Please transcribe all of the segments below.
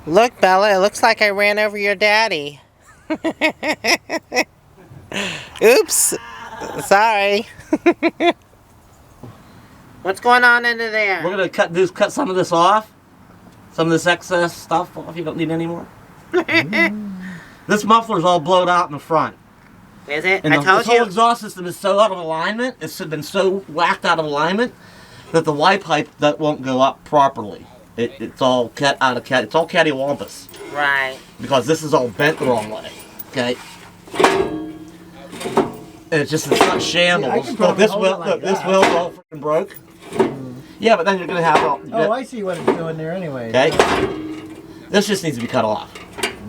Look, Bella, it looks like I ran over your daddy. Oops. Sorry. What's going on under there? We're gonna cut some of this off. Some of this excess stuff off. You don't need any more. This muffler's all blown out in the front. Is it? And I told this whole you. exhaust system is so out of alignment. It's been so whacked out of alignment that the Y pipe that won't go up properly. It's all It's all cattywampus. Right. Because this is all bent the wrong way. Okay. And it's not shambles. Look, this wheel, this wheel's all freaking broke. Yeah, but then you're gonna have all. Oh, I see what it's doing there anyway. Okay. This just needs to be cut off.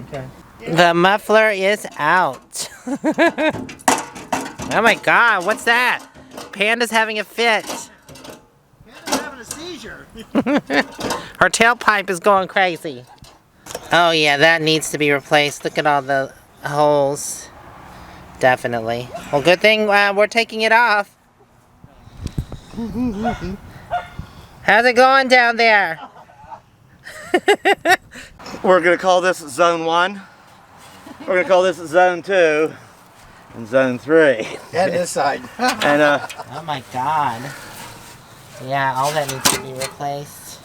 Okay. The muffler is out. Oh my God, what's that? Panda's having a fit. Panda's having a seizure. Her tailpipe is going crazy. Oh yeah, that needs to be replaced. Look at all the holes. Definitely. Well, good thing we're taking it off. How's it going down there? We're gonna call this Zone 1. We're gonna call this Zone 2 and Zone 3. And this side. And Oh my God. Yeah, all that needs to be replaced.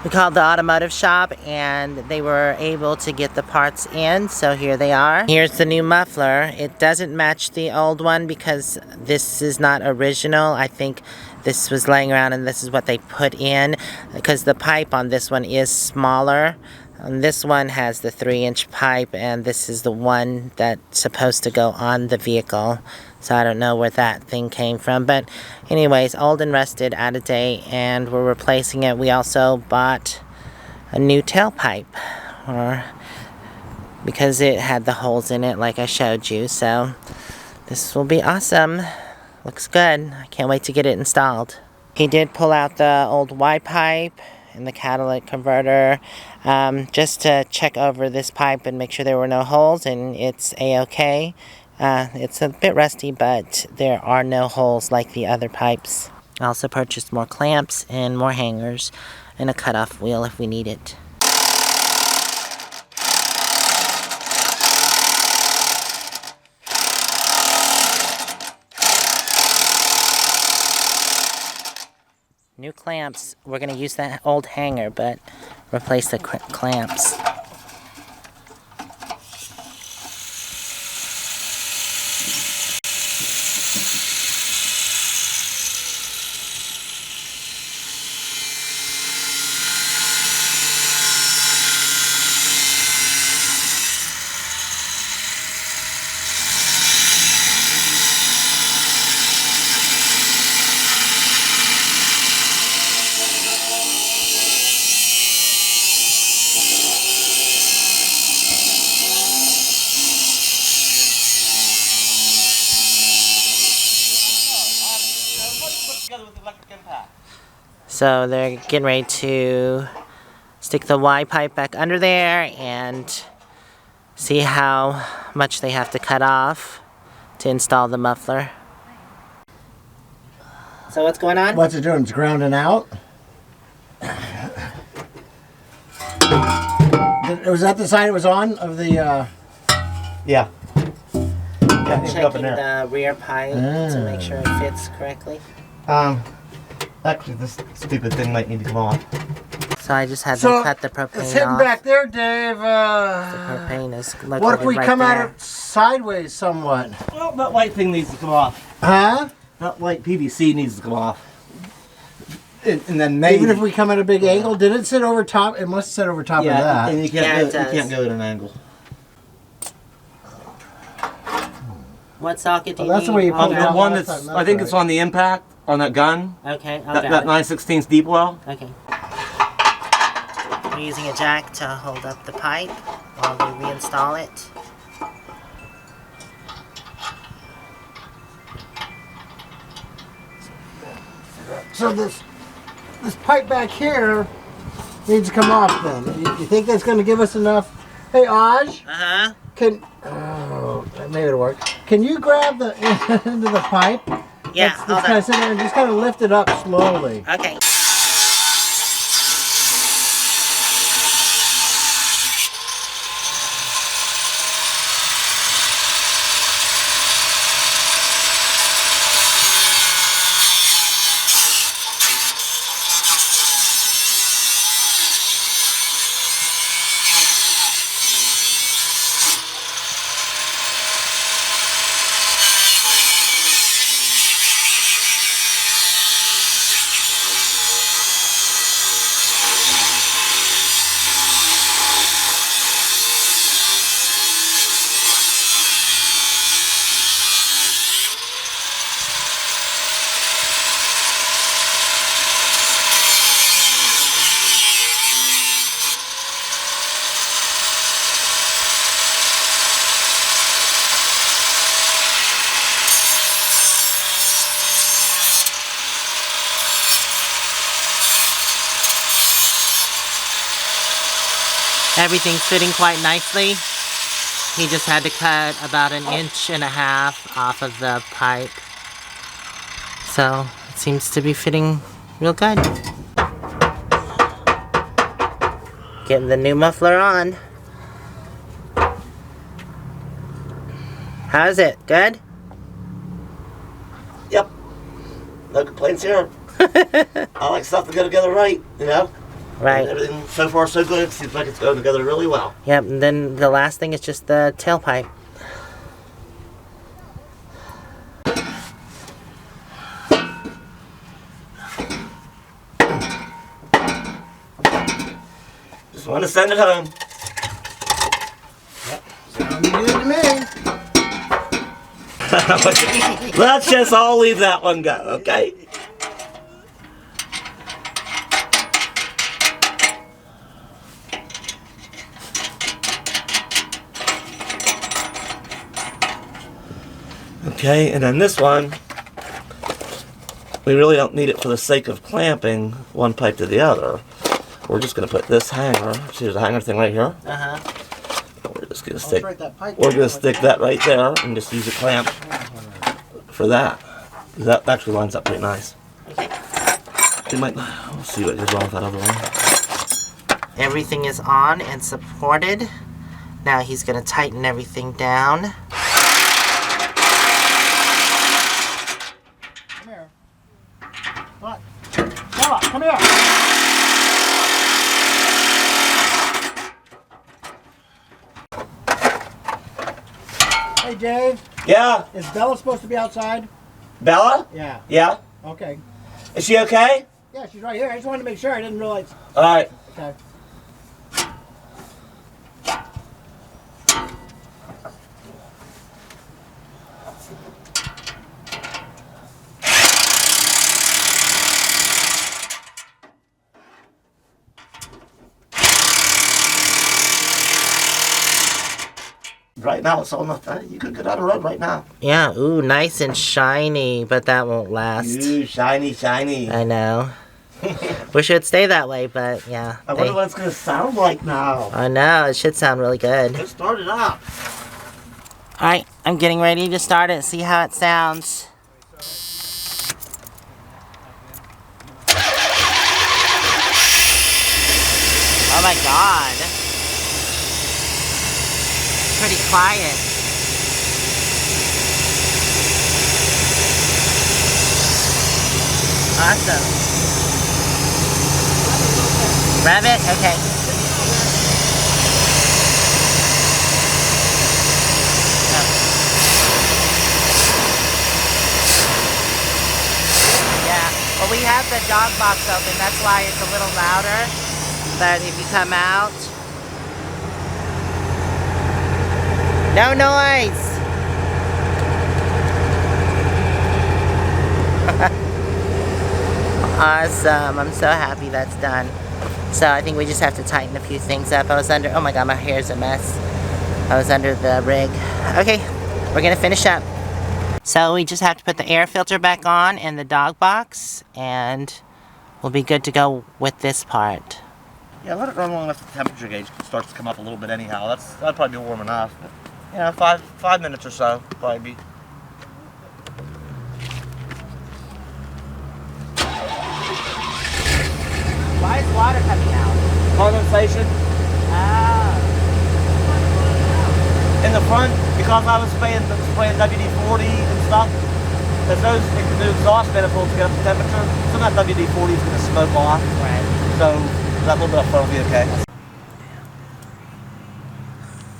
We called the automotive shop and they were able to get the parts in, so here they are. Here's the new muffler. It doesn't match the old one because this is not original. I think this was laying around and this is what they put in because the pipe on this one is smaller. And this one has the 3-inch pipe and this is the one that's supposed to go on the vehicle. So I don't know where that thing came from. But anyways, old and rusted, out of date, and we're replacing it. We also bought a new tailpipe because it had the holes in it like I showed you. So this will be awesome. Looks good. I can't wait to get it installed. He did pull out the old Y pipe and the catalytic converter just to check over this pipe and make sure there were no holes, and it's a-okay. It's a bit rusty, but there are no holes like the other pipes. I also purchased more clamps and more hangers and a cutoff wheel if we need it. New clamps. We're going to use that old hanger, but replace the clamps. So they're getting ready to stick the Y pipe back under there and see how much they have to cut off to install the muffler. So what's going on? What's it doing? It's grounding out. Was that the side it was on of the? yeah. Yeah, it's up in Checking there. the rear pipe to make sure it fits correctly. Actually, this stupid thing might need to come off. So I just had to cut the propane it's hitting off. back there, Dave. The propane is located What if we right come there. at it sideways somewhat? Well, that white thing needs to come off. Huh? That white PVC needs to come off. And then maybe... Even if we come at a big angle, did it sit over top? It must sit over top of that. And you can't, Yeah, it go, you does. can't go at an angle. What socket do you that's need? the way you put it The out one last that's, time, I think that's it's on the impact, on that gun. Okay, I'll That grab it. 9/16 deep well. Okay. We're using a jack to hold up the pipe while we reinstall it. So this pipe back here needs to come off then. You think that's going to give us enough? Hey, Aj, Uh-huh. maybe it'll work. Can you grab the end of the pipe Yeah, let's hold kind on. of sit there and just kind of lift it up slowly. Okay. Everything's fitting quite nicely. He just had to cut about 1.5 inches off of the pipe. So it seems to be fitting real good. Getting the new muffler on. How's it? Good? Yep. No complaints here. I like stuff to go together right, you know? Right. And everything so far so good. Seems like it's going together really well. Yep, and then the last thing is just the tailpipe. Just want to send it home. Sounds good to me. Let's just all leave that one go, okay? Okay, and then this one, we really don't need it for the sake of clamping one pipe to the other. We're just going to put this hanger, see there's a hanger thing right here? Uh-huh. We're just going to stick, Right, that pipe we're going to stick that right there and just use a clamp for that. That actually lines up pretty nice. We might, we'll see what goes wrong with that other one. Everything is on and supported. Now he's going to tighten everything down. Come here. What? Bella, come here. Hey, Dave. Yeah, Is Bella supposed to be outside? Bella? Yeah. Yeah? Okay. Is she okay? Yeah, she's right here. I just wanted to make sure. I didn't realize. Alright. Okay. Right now it's on the, you could go down the road right now. Yeah, ooh, nice and shiny, but that won't last. Ooh, shiny, shiny. I know. Wish it would stay that way, but yeah. I wonder what it's going to sound like now. I know, it should sound really good. Let's start it up. Alright, I'm getting ready to start it, see how it sounds. Oh my god. Pretty quiet. Awesome. Rev it? Okay. Yeah. Well, we have the dog box open. That's why it's a little louder. But if you come out, no noise! Awesome. I'm so happy that's done. So I think we just have to tighten a few things up. I was under, oh my god, my hair's a mess. I was under the rig. Okay, we're gonna finish up. So we just have to put the air filter back on in the dog box, and we'll be good to go with this part. Yeah, let it run long enough the temperature gauge starts to come up a little bit anyhow. That'd probably be warm enough. But, you know, five minutes or so, probably be. water coming out? Condensation. Oh. In the front, because I was spraying WD-40 and stuff, because those the exhaust manifolds get up the temperature, some of that WD-40 is going to smoke off. Right. So that little bit of fun will be okay.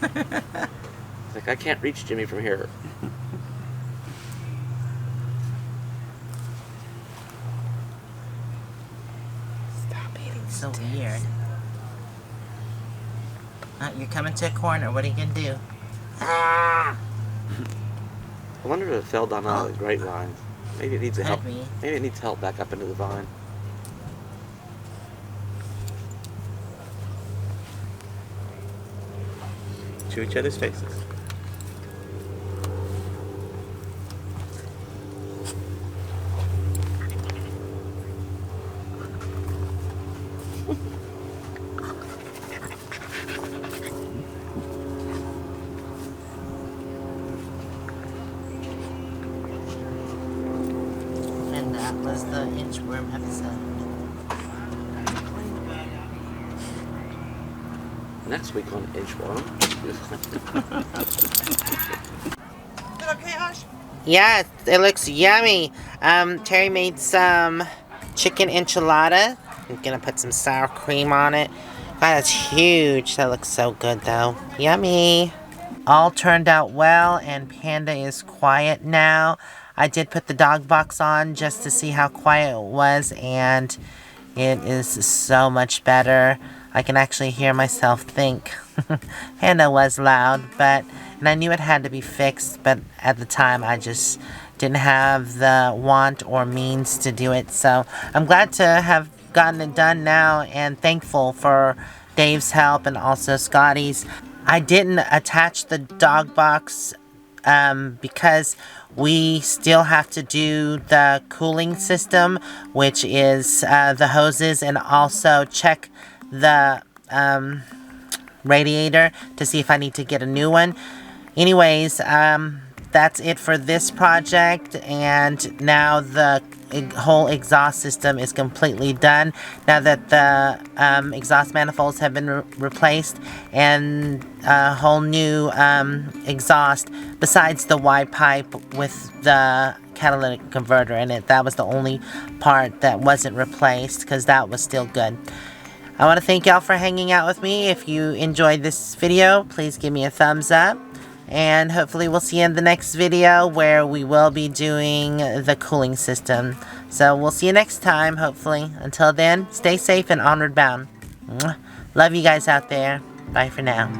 It's like, I can't reach Jimmy from here. Stop hitting so weird. You're coming to a corner. What are you going to do? Ah! I wonder if it fell down out of the grapevine. Maybe it needs help. Could be. Maybe it needs help back up into the vine. To each other's faces. And that was the inchworm episode. Next week on Inchworm. Yeah, it looks yummy. Terry made some chicken enchilada. I'm gonna put some sour cream on it. God, that's huge. That looks so good though. Yummy. All turned out well and Panda is quiet now. I did put the dog box on just to see how quiet it was, and it is so much better. I can actually hear myself think. Panda was loud, and I knew it had to be fixed, but at the time I just didn't have the want or means to do it. So I'm glad to have gotten it done now and thankful for Dave's help and also Scotty's. I didn't attach the dog box because we still have to do the cooling system, which is the hoses, and also check the radiator to see if I need to get a new one. Anyways, that's it for this project, and now the whole exhaust system is completely done now that the exhaust manifolds have been replaced, and a whole new exhaust besides the wide pipe with the catalytic converter in it. That was the only part that wasn't replaced because that was still good. I want to thank y'all for hanging out with me. If you enjoyed this video, please give me a thumbs up. And hopefully we'll see you in the next video where we will be doing the cooling system. So we'll see you next time, hopefully. Until then, stay safe and onward bound. Mwah. Love you guys out there. Bye for now.